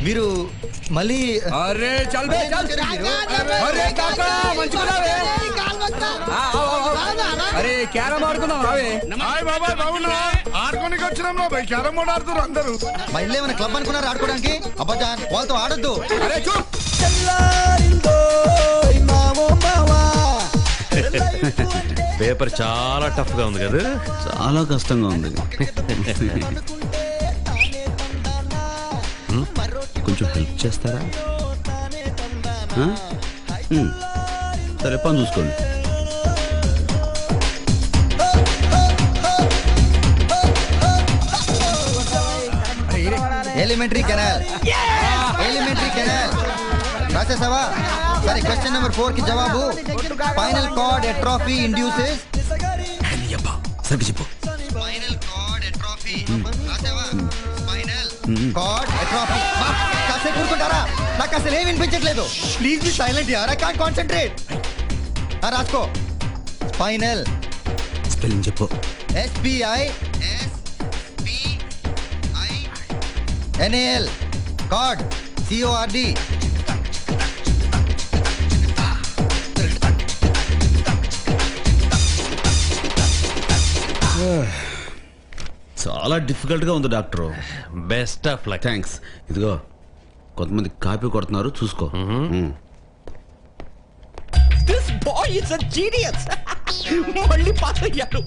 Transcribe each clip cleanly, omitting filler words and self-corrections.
మీరు మళ్ళీ అరే చల్ బే చల్ అరే కాకా మంచిగున్నావే అరే క్యారమ్ ఆడుకుందాం రావే హాయ్ బాబా బాగున్నా ఆడుకోనికి వచ్చినాం బాబాయ్ క్యారమ్ బోర్డ్ ఆడుతున్నారు అందరూ మా ఇల్లు ఏమైనా క్లబ్ అనుకున్నారు ఆడుకోవడానికి అబ్బాజాన్ వాళ్ళతో ఆడొద్దు అరే చూప్ పేపర్ చాలా టఫ్ గా ఉంది కదా. చాలా కష్టంగా ఉంది. కొంచెం హెల్ప్ చేస్తారా? సరే పని చూసుకోండి. ఎలిమెంటరీ కెనాల్ రాసేసావా? సరే క్వశ్చన్ నెంబర్ 4 కి జవాబు spinal cord atrophy induces spinal cord atrophy రాసావా? Spinal cord atrophy. కాసేపు కూర్చుంటారా? నాకు అసలు ఏం వినిపించట్లేదు. ప్లీజ్ బి సైలెంట్ యార్, ఐ కాంట్ కాన్సంట్రేట్. రాసుకో. స్పైనల్ స్పెల్లింగ్ చెప్పు. SPINAL cord CORD. చాలా డిఫికల్ట్ గా ఉంది doctor. Best of luck. Thanks. ఇదిగో కొంతమంది కాపీ కొడుతున్నారు, చూసుకో. This boy is a genius. మళ్ళీ పాస్ అయ్యాడు.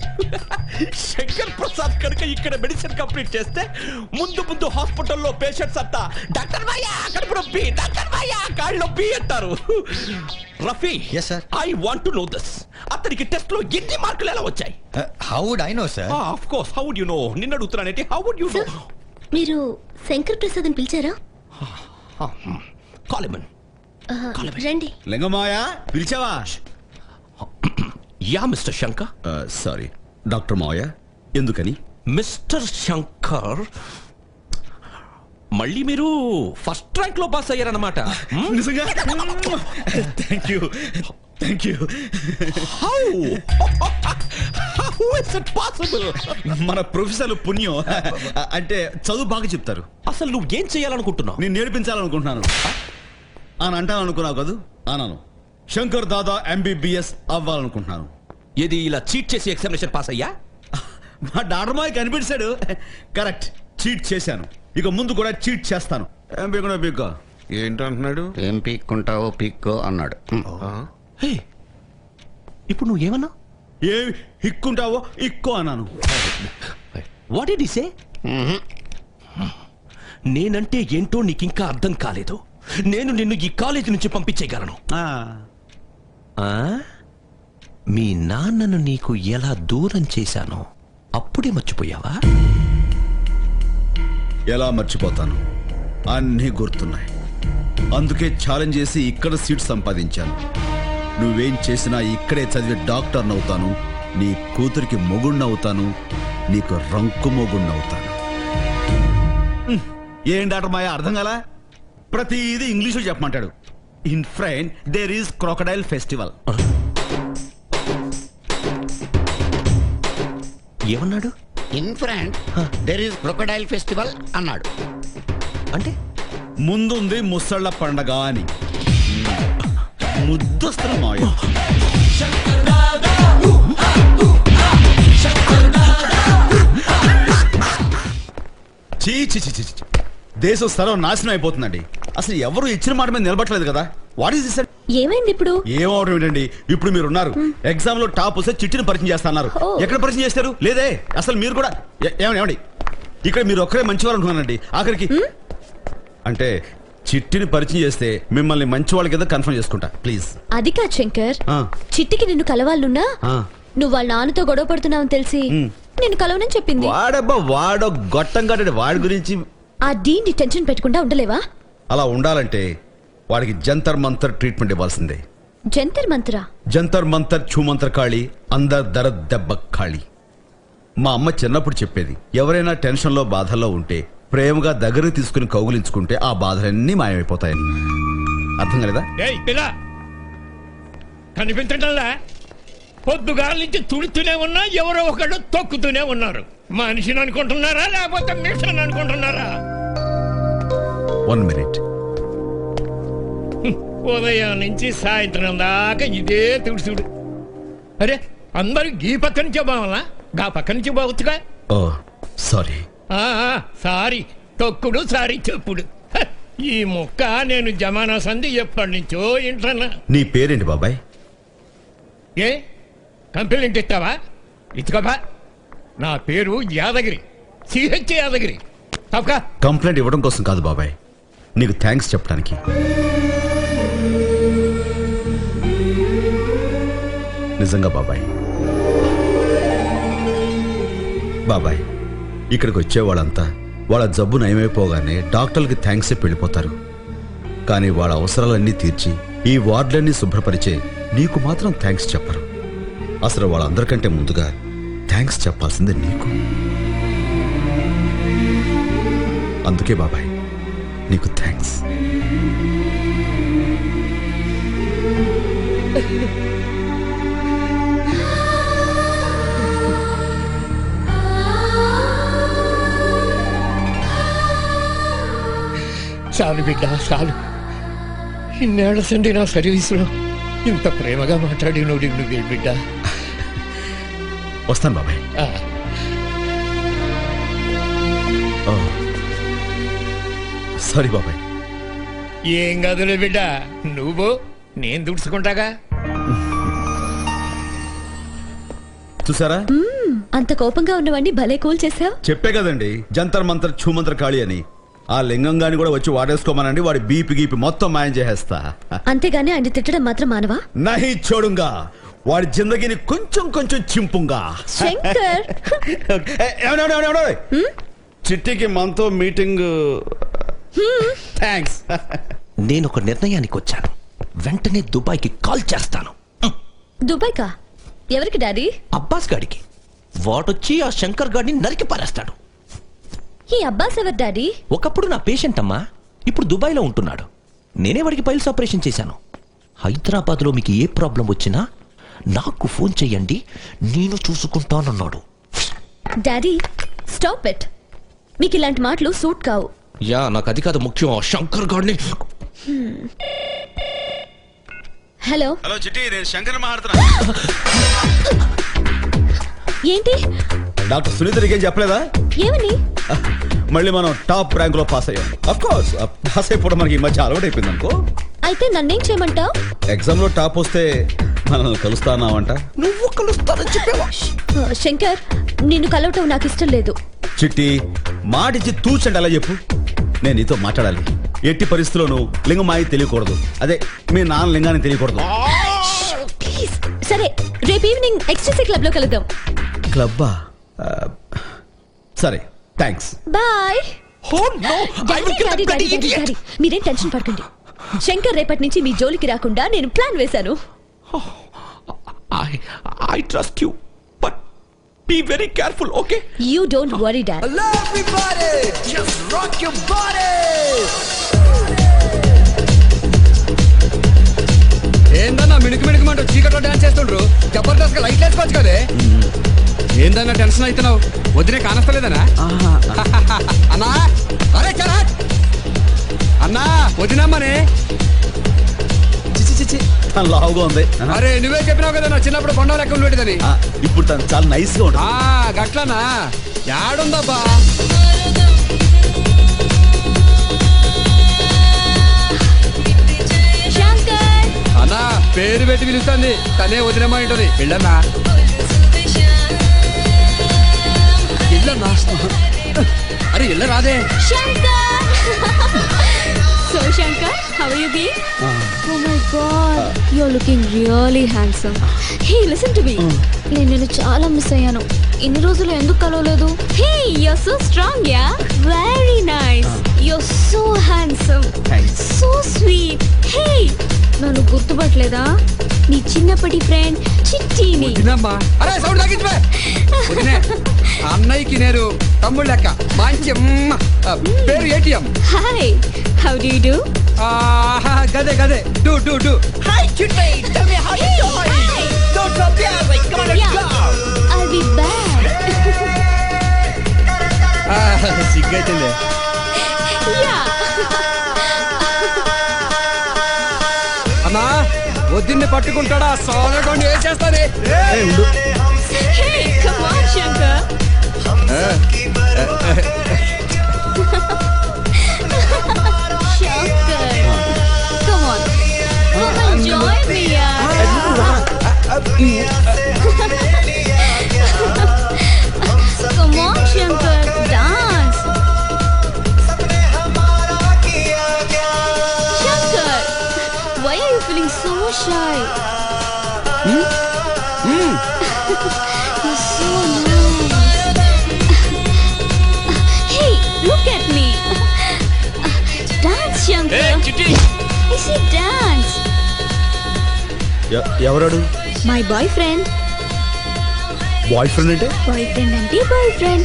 శంకర్ ప్రసాద్ కనుక ఇక్కడ మెడిసిన్ కంప్లీట్ చేస్తే ముందు ముందు హాస్పిటల్లో పేషెంట్స్ అంతా డాక్టర్ భయ్యా కడుపు నొప్పి, డాక్టర్ భయ్యా కాళ్ళు నొప్పి అంటారు. Rafi, Yes, sir. I want to know this. అతనికి టెస్ట్ లో ఎన్ని మార్కులు ఎలా వచ్చాయి? How would I know sir? Of course, how would you know? నిన్ను అడుగుతున్నానంటే హౌ వుడ్ యు నో? మీరు శంకర్ ప్రసాద్ అని పిలిచారా? కాలిమన్ రండి. లింగమాయ పిలిచావా? Yeah mister Shankar. Sorry doctor మావయ్య. ఎందుకని? మిస్టర్ శంకర్, మళ్ళీ మీరు ఫస్ట్ ర్యాంక్ లో పాస్ అయ్యారన్నమాట. నిజంగా? Thank you. How is it possible? మన ప్రొఫెసర్ పుణ్యం. అంటే చదువు బాగా చెప్తారు. అసలు నువ్వు ఏం చేయాలనుకుంటున్నావు? నేను నేర్పించాలనుకుంటున్నాను అని అంటాననుకున్నావు కదూ? అన్నాను. శంకర్ దాదా MBBS అవ్వాలనుకుంటున్నాను. ఏది ఇలా చీట్ చేసి ఎగ్జామినేషన్ పాస్ అయ్యా? మా డాక్టర్ మాయ కనిపించాడు. కరెక్ట్, చీట్ చేశాను. ఇక ముందు కూడా చీట్ చేస్తాను. ఏం పీకున్నా పీక్కో. ఏంటంటున్నాడు? ఏం పీక్కుంటావో పీక్కో అన్నాడు. హే, ఇప్పుడు నువ్వేమన్నా? ఏ ఇక్కుంటావో ఇక్కో అన్నాను. వాట్ డిడ్ హి సే? నేనంటే ఏంటో నీకింకా అర్థం కాలేదు. నేను నిన్ను ఈ కాలేజీ నుంచి పంపించేయగలను. మీ నాన్నను నీకు ఎలా దూరం చేశానో అప్పుడే మర్చిపోయావా? ఎలా మర్చిపోతాను? అన్నీ గుర్తున్నాయి. అందుకే ఛాలెంజ్ చేసి ఇక్కడ సీట్ సంపాదించాను. నువ్వేం చేసినా ఇక్కడే చదివి డాక్టర్ నవుతాను. నీ కూతురికి మొగుణ్ణవుతాను. నీకు రంకు మొగుణ్ణవుతాను. ఏం డాక్టర్ మాయ అర్థం కాలా? ప్రతిదీ ఇంగ్లీషు చెప్పమంటాడు. In France there is crocodile festival. ఏమన్నాడు? In France there is crocodile festival అన్నాడు. అంటే ముందుంది ముసళ్ళ పండగ అని. ముద్దొస్తున్న మాయ. చీ చీ చీ చీ. దేశం సర్వం నాశనం అయిపోతుందండి. అసలు ఎవరు ఇచ్చిన మాట మీద నిలబట్టలేదు కదా. What is this? ఏమైంది ఇప్పుడు? ఏమవడం ఏంటండి? ఇప్పుడు మీరు ఉన్నారు, ఎగ్జామ్ లో టాప్ వస్తే చిట్టిని పరిచయం చేస్తున్నారు. ఎక్కడ పరిచయం చేస్తారు? లేదే. అసలు మీరు కూడా ఏమండి ఇక్కడ మీరు ఒక్కరే మంచివారు అనుకున్నానండి. ఆఖరికి అంటే చిట్టిని పరిచయం చేస్తే మిమ్మల్ని మంచి వాళ్ళ కింద కన్ఫర్మ్ చేసుకుంటా ప్లీజ్. అది కాదు శంకర్, చిట్టికి నిన్ను కలవాలనున్నా నువ్వు వాళ్ళ నాన్నతో గొడవ పడుతున్నావని తెలిసి నిన్ను కలవనని చెప్పింది. వాడబ్బా వాడో గొట్టం కట్టండి. వాడి గురించి ఆ డీన్ టెన్షన్ పెట్టకుండా ఉండలేవా? అలా ఉండాలంటే వాడికి జంతర్ మంతర్ ట్రీట్మెంట్ ఇవ్వాల్సిందే. జంతర్ మంత్రా? జంతర్ మంతర్ ఛూమంతర్ ఖాళీ అందర్ దర దెబ్బ ఖాళీ. మా అమ్మ చిన్నప్పుడు చెప్పేది, ఎవరైనా టెన్షన్లో బాధల్లో ఉంటే ప్రేమగా దగ్గరకు తీసుకుని కౌగులించుకుంటే ఆ బాధలన్నీ మాయమైపోతాయని. అర్థం కాలేదా? కనిపించటంలా? పొద్దుగాల నుంచి తుడుతూనే ఉన్నా ఎవరో ఒకడు తొక్కుతూనే ఉన్నారు. మనిషిని అనుకుంటున్నారా లేకపోతే మిషన్ అనుకుంటున్నారా? 1 minute. ఉదయం నుంచి సాయంత్రం దాకా ఇదే తుడుచుడు. అరే అందరూ ఈ పక్క నుంచే బావాలా, గా పక్క నుంచి బావచ్చుగా. Oh, sorry. సారీ తొక్కుడు సారీ చెప్పుడు. హ, ఈ ముక్క నేను జమానా సంధి ఎప్పటి నుంచో ఇంటన్నా. నీ పేరేంటి బాబాయ్? ఏ కంప్లైంట్ ఇస్తావా? ఇచ్చుకోబా. నా పేరు యాదగిరి, సిహెచ్ యాదగిరి. తప్పక కంప్లైంట్ ఇవ్వడం కోసం కాదు బాబాయ్, నీకు థ్యాంక్స్ చెప్పడానికి. నిజంగా బాబాయ్. బాబాయ్, ఇక్కడికి వచ్చేవాళ్ళంతా వాళ్ళ జబ్బు నయమైపోగానే డాక్టర్లకి థ్యాంక్స్ చెప్పి వెళ్ళిపోతారు. కానీ వాళ్ళ అవసరాలన్నీ తీర్చి ఈ వార్డులన్నీ శుభ్రపరిచే నీకు మాత్రం థ్యాంక్స్ చెప్పరు. అసలు వాళ్ళందరికంటే ముందుగా థ్యాంక్స్ చెప్పాల్సిందే నీకు. అందుకే బాబాయ్ నీకు థ్యాంక్స్. చాలు బిడ్డ చాలు. ఇన్నేళ్ల సండి నా సర్వీసులో ఇంత ప్రేమగా మాట్లాడి నువ్వు బిడ్డ. వస్తాను బాబాయ్. సారీ బాబాయ్. ఏం కాదులే బిడ్డ, నువ్వు నేను దుడుచుకుంటాగా. చూసారా, అంత కోపంగా ఉన్నవాడిని భలే కూల్ చేసావు. చెప్పే కదండి జంతర్ మంతర్ ఛూమంతర్ ఖాళీ అని. ఆ లింగంగాని కూడా వచ్చి వాడేసుకోమనండి, వాడి బీపీ గీపీ మొత్తం మాయం చేసేస్తా. అంతేగాని ఆయన తిట్టడం మాత్రం మానవా? నహి చూడుగా, వాడి జిందగీని కొంచెం కొంచెం చింపుంగా. శంకర్ చిట్టికి మనతో మీటింగ్. థ్యాంక్స్. నేను ఒక నిర్ణయానికి వచ్చాను. వెంటనే దుబాయ్కి కాల్ చేస్తాను. దుబాయ్ కా? ఎవరికి డాడీ? అబ్బాస్ గాడికి. వాడొచ్చి ఆ శంకర్ గాడిని నరికి పారేస్తాడు. ఈ అబ్బాస్ ఎవరు డాడీ? ఒకప్పుడు నా పేషెంట్ అమ్మా, ఇప్పుడు దుబాయ్లో ఉంటున్నాడు. నేనే వాడికి పైల్స్ ఆపరేషన్ చేశాను. హైదరాబాద్లో మీకు ఏ ప్రాబ్లం వచ్చినా నాకు ఫోన్ చెయ్యండి, నేను చూసుకుంటానన్నాడు. Daddy stop it. మీకు ఇలాంటి మాటలు సూట్ కావు. యా, నాకు అది కాదు ముఖ్యం. ఆ శంకర్ గాడిని. హలో హలో చిట్టి, నేను శంకర్ మాట్లాడుతున్నా. ఏంటి? డాక్టర్ సునీత నీకేం చెప్పలేదా? ఏమని? మళ్ళీ మనం టాప్ ర్యాంక్ లో పాస్ అయ్యాం. అఫ్ కోర్స్ పాస్ అయిపోవడం మనకి ఈ మధ్య అలవాటు అయిపోయింది అనుకో. అయితే నన్నేం చేయమంటావు? ఎగ్జామ్ లో టాప్ వస్తే మనల్ని కలుస్తానావంట. నువ్వు కలుస్తానని చెప్పేవా? శంకర్, నిన్ను కలవటం నాకు ఇష్టం లేదు. చిట్టి, మాటిచ్చి తూచండి అలా చెప్పు. నేను నీతో మాట్లాడాలి. ఎట్టి పరిస్థితుల్లోనూ లింగమాయి తెలియకూడదు. అదే మీ నాన్న లింగాన్ని తెలియకూడదు. ప్లీజ్. సరే, రేపు ఈవినింగ్ ఎక్స్ట్రీసీ క్లబ్ లో కలుద్దాం. క్లబ్బా? సరే, thanks. Bye. Oh no! I will kill the bloody idiot! మీరేం టెన్షన్ పడకండి. శంకర్ రేపటి నుంచి మీ జోలికి రాకుండా నేను ప్లాన్ వేశాను. I trust you, but be very careful, okay? You don't worry, Dad. Hello everybody! Just rock your body! ఏందన్నా మిణుకు మిణుకుమంటూ చీకట్లో డాన్స్ చేస్తుండ్రు? జబర్దస్త్ గా లైట్ వేసుకోవచ్చు కదే. ఏందన్నా టెన్షన్ అవుతున్నావు? వదిలే కానస్తలేదనా? అన్నా, అరే చలా అన్నా, వదినమ్మనే. చిచి తను లావుగా ఉంది. అరే నువ్వే చెప్పినావు కదా నా చిన్నప్పుడు కొండ లెక్క ఉండేదని. ఇప్పుడు తను చాలా నైస్ గా ఉంటుంది. గట్లనా? యాడుందబ్బా? శంకర్ అన్నా పేరు పెట్టి పిలుస్తుంది, తనే వదినమ్మా ఉంటుంది. వెళ్ళన్నా ఇల్లన్నా. అరే ఇల్ల రాదే. Shankar. So Shankar, how are you being? Oh my God, you're looking really handsome. Hey, listen to me. నేను నిన్ను చాలా మిస్ అయ్యాను. ఇన్ని రోజులు ఎందుకు కలవలేదు? Hey, you're so strong, yeah? Very nice. You're so handsome. Thanks. So sweet. Hey, నన్ను గుర్తుపట్టలేదా? నీ చిన్నప్పటి ఫ్రెండ్ చిట్టిని. వదినమ్మా. అరే సౌండ్ తగ్గించే. వదినే, అన్నయ్యకి నేను తమ్ముడు లెక్క. మంచి పేరు ATM. Hi, how do you do? గదే గదే. Do. Hi, Chitti! Tell me how you doing? Don't drop the alley. Come on, let's go! I'll be back. సిగ్గైతుందే. Yeah. వదిన్ని పట్టుకుంటాడా సోదరుడు ఏం చేస్తానే Hey, come on, Shankar. Shankar, come on. Come and join me, yaar. Come on, Shankar, dance. Shankar, why are you feeling so shy? You're so nice. Hey, look at me. Dance, Shankar. I say dance. ఎవరాడు? My boyfriend. Boy friend అంటే Boyfriend అంటే boyfriend.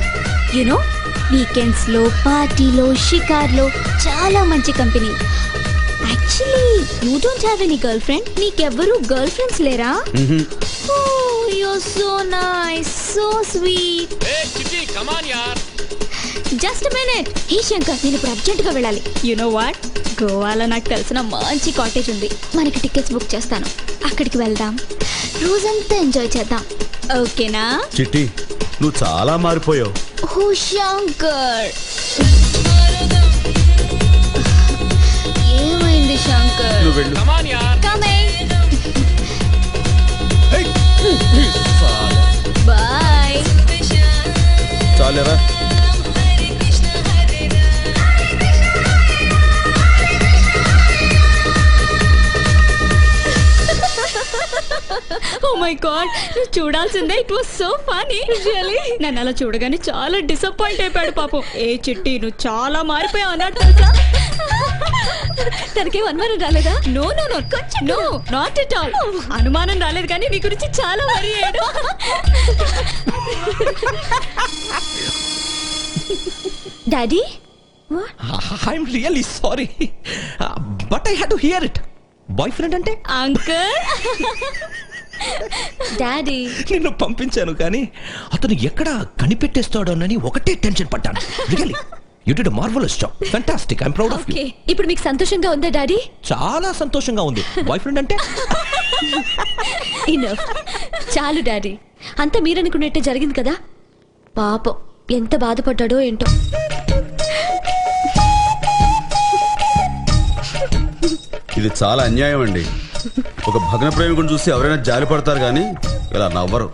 You know, weekends లో పార్టీలో షికార్లో చాలా మంచి company. Actually, you don't have any girlfriend. Neekevvaru girl friends లేరా? Oh, you're so nice, so sweet. Just a minute. హే శంకర్, నేను ఇప్పుడు urgent గా వెళ్ళాలి. You know what? గోవాలో నాకు తెలిసిన మంచి కాటేజ్ ఉంది. మనకి టికెట్స్ బుక్ చేస్తాను. అక్కడికి వెళ్దాం, రోజంతా ఎంజాయ్ చేద్దాం. ఓకేనా? చిట్టి, నువ్వు చాలా మారిపోయావు. ఓ శంకర్, ఏమైంది శంకర్? నువ్వు వెళ్ళు. Coming. Bye. చాలేరా? Oh my God, నువ్వు చూడాల్సిందే. It was so funny. Really నన్ను అలా చూడగానే చాలా డిసప్పాయింట్ అయిపోయాడు పాపం. ఏ చిట్టి, నువ్వు చాలా మారిపోయావు అన్నట్టు తెలుసా? తనకేం అనుమానం రాలేదా? No no no, no, not at all. అనుమానం రాలేదు, కానీ నీ గురించి చాలా వరి అయ్యాడు. Daddy, I'm really sorry but I had to hear it. Boyfriend అంటే అంకుల్, డాడీ. నిన్ను పంపించాను కానీ అతను ఎక్కడ కనిపెట్టేస్తాడోనని ఒకటే టెన్షన్ పడ్డాను. Really you did a marvellous job. Fantastic. I'm proud of you. Okay, ఇప్పుడు మీకు సంతోషంగా ఉందా డాడీ? చాలా సంతోషంగా ఉంది. బాయ్ ఫ్రెండ్ అంటే ఇనఫ్, చాలు డాడీ. అంతా మీరనుకున్నట్టే జరిగింది కదా. పాపం ఎంత బాధపడ్డాడో ఏంటో. ఇది చాలా అన్యాయం అండి. ఒక భగ్న ప్రేమికుని చూసి ఎవరైనా జాలి పడతారు కానీ ఇలా నవ్వరు.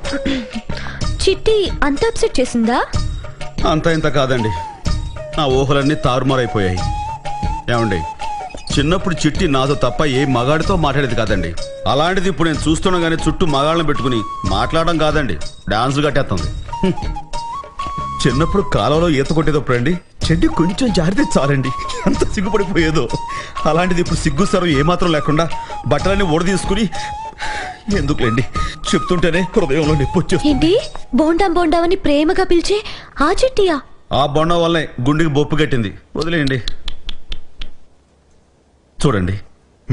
చిట్టి అంత అప్సెట్ చేసిందా? అంత ఇంత కాదండి, నా ఊహలన్నీ తారుమారైపోయాయి. ఏమండి, చిన్నప్పుడు చిట్టి నాతో తప్ప ఏ మగాడితో మాట్లాడేది కాదండి. అలాంటిది ఇప్పుడు నేను చూస్తుండగానే చుట్టూ మగాళ్ళని పెట్టుకుని మాట్లాడడం కాదండి, డాన్సులు కట్టేస్తుంది. చిన్నప్పుడు కాలంలో ఈత కొట్టేటప్పుడు అండి, చెడ్డి కొంచెం జారితే చాలండి ఎంత సిగ్గుపడిపోయేదో. అలాంటిది ఇప్పుడు సిగ్గు సరం ఏమాత్రం లేకుండా బట్టలన్నీ ఓడ తీసుకుని, ఎందుకులేండి చెప్తుంటేనే హృదయంలో నొప్పి వచ్చేస్తుంది. ఏంటి బోండాం బోండామని ప్రేమగా పిలిచే ఆ చిట్టియా? ఆ బొండం వల్లే గుండెకి బొప్పు కట్టింది. వదిలేయండి. చూడండి,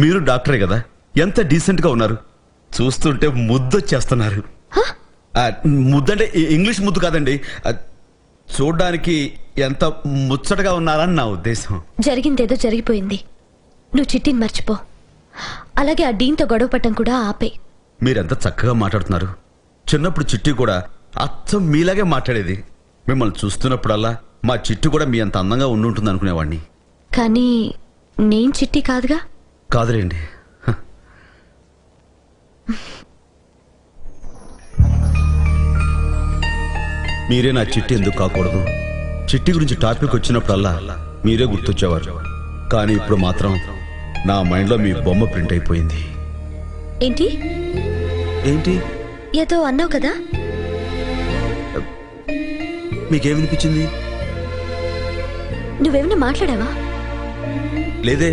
మీరు డాక్టరే కదా, ఎంత డీసెంట్ గా ఉన్నారు. చూస్తుంటే ముద్దొచ్చేస్తున్నారు. ముద్దంటే ఇంగ్లీష్ ముద్దు కాదండి, చూడ్డానికి ఎంత ముచ్చటగా ఉన్నారని నా ఉద్దేశం. జరిగిందేదో జరిగిపోయింది. నువ్వు చిట్టిని మర్చిపో. అలాగే ఆ డీన్తో గొడవ పట్టం కూడా ఆపే. మీరెంత చక్కగా మాట్లాడుతున్నారు. చిన్నప్పుడు చిట్టి కూడా అచ్చం మీలాగే మాట్లాడేది. మిమ్మల్ని చూస్తున్నప్పుడల్లా మా చిట్టి కూడా మీ అంత అందంగా ఉండుంటుంది అనుకునేవాడిని. కానీ నేను చిట్టి కాదుగా. కాదులేండి. మీరే నా చిట్టి ఎందుకు కాకూడదు? చిట్టి గురించి టాపిక్ వచ్చినప్పుడల్లా మీరే గుర్తొచ్చేవారు. కానీ ఇప్పుడు మాత్రం నా మైండ్లో మీ బొమ్మ ప్రింట్ అయిపోయింది. ఏంటి ఏంటి ఏదో అన్నావు కదా? మీకేమనిపించింది? నువ్వేమైనా మాట్లాడావా? లేదే.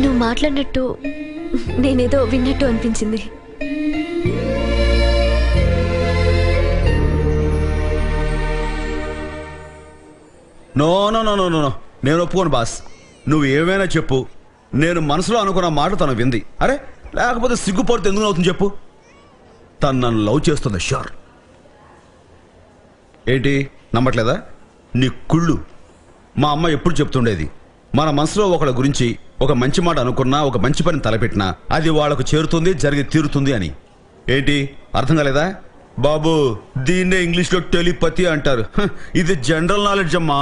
నువ్వు మాట్లాడినట్టు నేనేదో విన్నట్టు అనిపించింది. No no no no no, నేను ఒప్పుకోను బాస్. నువ్వు ఏమైనా చెప్పు, నేను మనసులో అనుకున్న మాట తను వింది. అరే, లేకపోతే సిగ్గుపడితే ఎందుకు అవుతుంది చెప్పు? తను నన్ను లవ్ చేస్తుంది షూర్. ఏంటి నమ్మట్లేదా? నీ కుళ్ళు. మా అమ్మ ఎప్పుడు చెప్తుండేది, మన మనసులో ఒకళ్ళ గురించి ఒక మంచి మాట అనుకున్నా, ఒక మంచి పని తలపెట్టినా అది వాళ్ళకు చేరుతుంది, జరిగి తీరుతుంది అని. ఏంటి అర్థం కాలేదా బాబు? దీన్నే ఇంగ్లీష్లో టెలిపతి అంటారు. ఇది జనరల్ నాలెడ్జ్ అమ్మా.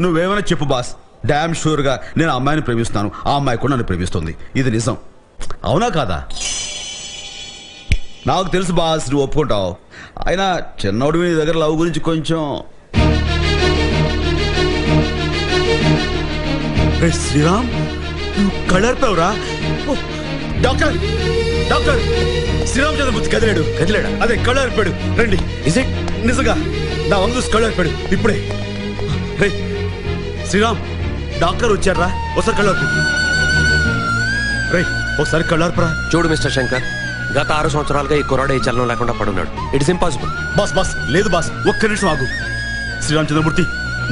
నువ్వేమైనా చెప్పు బాస్, డామ్ షూర్ గా నేను ఆ అమ్మాయిని ప్రేమిస్తున్నాను, ఆ అమ్మాయి కూడా నన్ను ప్రేమిస్తుంది. ఇది నిజం, అవునా కాదా? నాకు తెలుసు బాస్, నువ్వు ఒప్పుకుంటావు. అయినా చిన్నోడు మీ దగ్గర లవ్ గురించి కొంచెం. శ్రీరామ్, నువ్వు కళ్ళర్పావురా? డాక్టర్ డాక్టర్, శ్రీరామ్ చంద్రమూర్తి కదిలాడు. కదిలాడా? అదే కళ్ళర్పాడు. రండి. Is it? నిజంగా నా వంద చూసి కళ్ళర్పాడు ఇప్పుడే. రే శ్రీరామ్, డాక్టర్ వచ్చారా? ఒకసారి కళ్ళర్పు. రే ఒకసారి కళ్ళర్పరా. చూడు మిస్టర్ శంకర్, గత 6 సంవత్సరాలుగా ఈ కుర్రాడు ఈ చలనం లేకుండా పడున్నాడు. It's impossible. బాస్ బాస్, లేదు బాస్, ఒక్క నిమిషం ఆగు. శ్రీరామ్ చంద్రమూర్తి,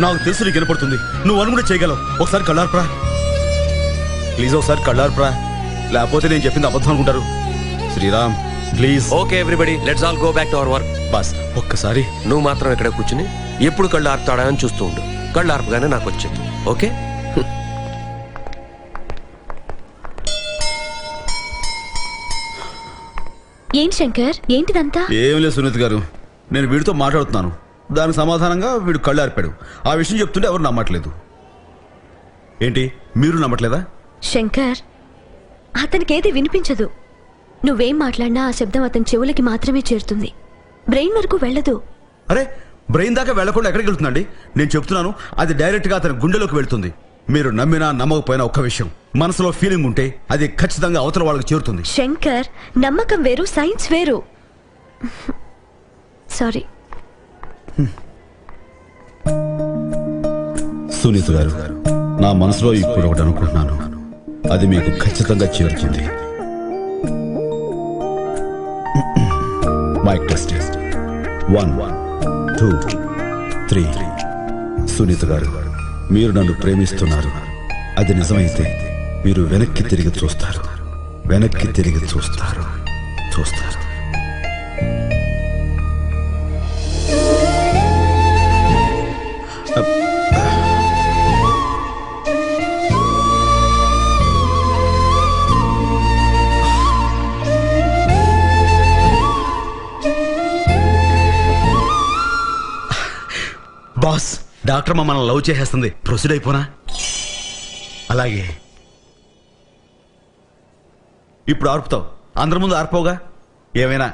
నాకు తెలుసు నీకు వినపడుతుంది, నువ్వు అని కూడా చేయగలవు. ఒకసారి కళ్ళార్పరా ప్లీజ్, ఒకసారి కళ్ళార్పరా, లేకపోతే నేను చెప్పింది అబద్ధం అనుకుంటారు. Sriram please. Okay everybody, let's all go back to our work. Boss ఒక్కసారి. నువ్వు మాత్రం ఇక్కడ కూర్చుని ఎప్పుడు కళ్ళు ఆర్పుతాడా అని చూస్తూ ఉండు. కళ్ళు ఆర్పగానే నాకు వచ్చింది. ఓకే? ఏంటి శంకర్, ఏంటిదంతా? ఏం లేదు సునీత్ గారు, నేను వీడితో మాట్లాడుతున్నాను, దానికి సమాధానంగా వీడు కళ్ళు ఆర్పాడు. ఆ విషయం చెప్తుంటే ఎవరు నమ్మట్లేదు. ఏంటి మీరు నమ్మట్లేదా? శంకర్, అతనికి ఏది వినిపించదు. నువ్వేం మాట్లాడినా ఆ శబ్దం అతని చెవులకి మాత్రమే చేరుతుంది, బ్రెయిన్ వరకు వెళ్ళదు. అరే బ్రెయిన్ దాకా వెళ్లకుండా ఎక్కడికి వెళ్తుందండి? నేను చెప్తున్నాను, అది డైరెక్ట్ గా అతని గుండెలోకి వెళ్తుంది. మీరు నమ్మినా నమ్మకపోయినా ఒక్క విషయం, మనసులో ఫీలింగ్ ఉంటే అది ఖచ్చితంగా అవతల వాళ్ళకి చేరుతుంది. శంకర్, నమ్మకం వేరు, సైన్స్ వేరు. సారీ. సునీత్ గారు, నా మనసులో ఇప్పుడు ఒకటి అనుకుంటున్నాను, అది మీకు ఖచ్చితంగా చేరుతుంది. Mic test 1 2 3. సునీత్ గారు, మీరు నన్ను ప్రేమిస్తున్నారు. అది నిజమైతే మీరు వెనక్కి తిరిగి చూస్తారు, వెనక్కి తిరిగి చూస్తారు, చూస్తారు. బాస్, డాక్టర్ మమ్మల్ని లవ్ చేసేస్తుంది, ప్రొసీడ్ అయిపోనా? అలాగే. ఇప్పుడు ఆర్పుతావు, అందరి ముందు ఆర్పవుగా. ఏమైనా